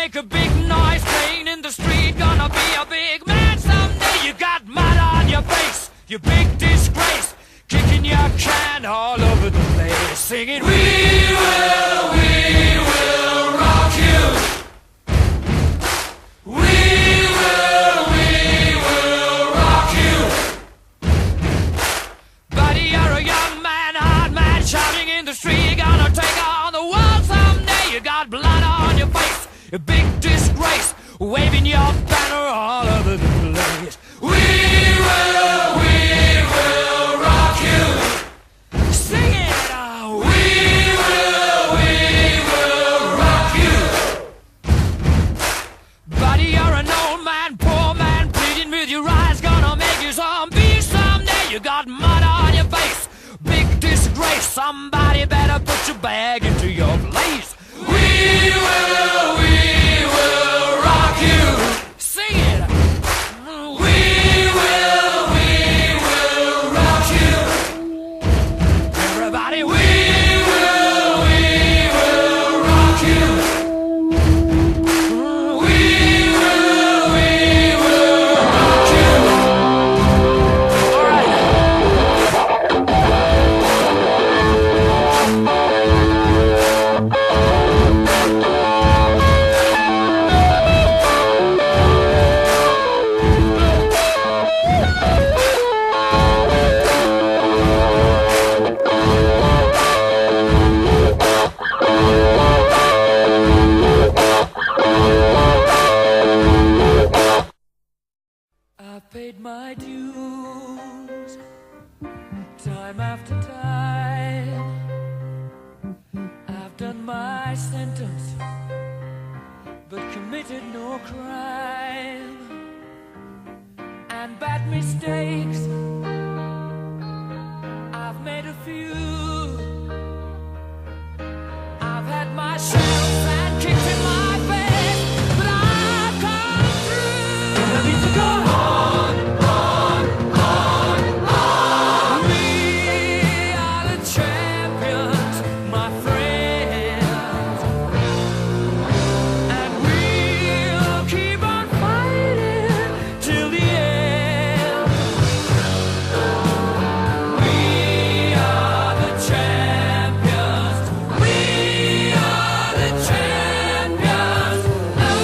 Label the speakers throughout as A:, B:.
A: make a big noise playing in the street. Gonna be a big man someday. You got mud on your face, you big disgrace. Kicking your can all over the place, singing, we will rock you. We will rock you. Buddy, you're a young man, hard man, shouting in the street. You're gonna take on the world someday. You got blood on your face, a big disgrace, waving your banner all over the place. We will rock you. Sing it out. We will rock you. Buddy, you're an old man, poor man, pleading with your eyes. Gonna make you zombie someday. You got mud on your face, big disgrace. Somebody better put your bag into your place. We will rock you. Sing it. We will rock you. Everybody, we will rock you. We will rock you. All right. I've paid my dues, time after time. I've done my sentence, but committed no crime. And bad mistakes, I've made a few. I've had my shells and kicks in my face, but I've come through. I need to go on. We are the champions, my friends, and we'll keep on fighting till the end. We are the champions. We are the champions. No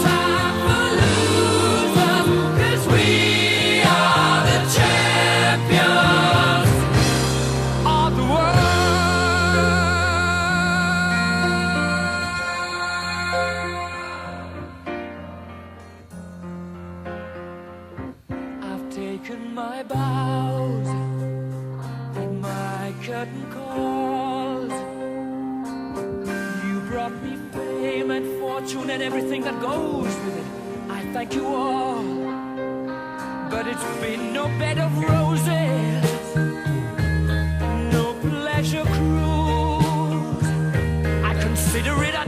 A: time for losers, 'cause we are the champions of the world. I've taken my bows and my curtain calls. You brought me fame and fortune and everything that goes with it. I thank you all, but it's been no bed of roses, no pleasure cruise. I consider it a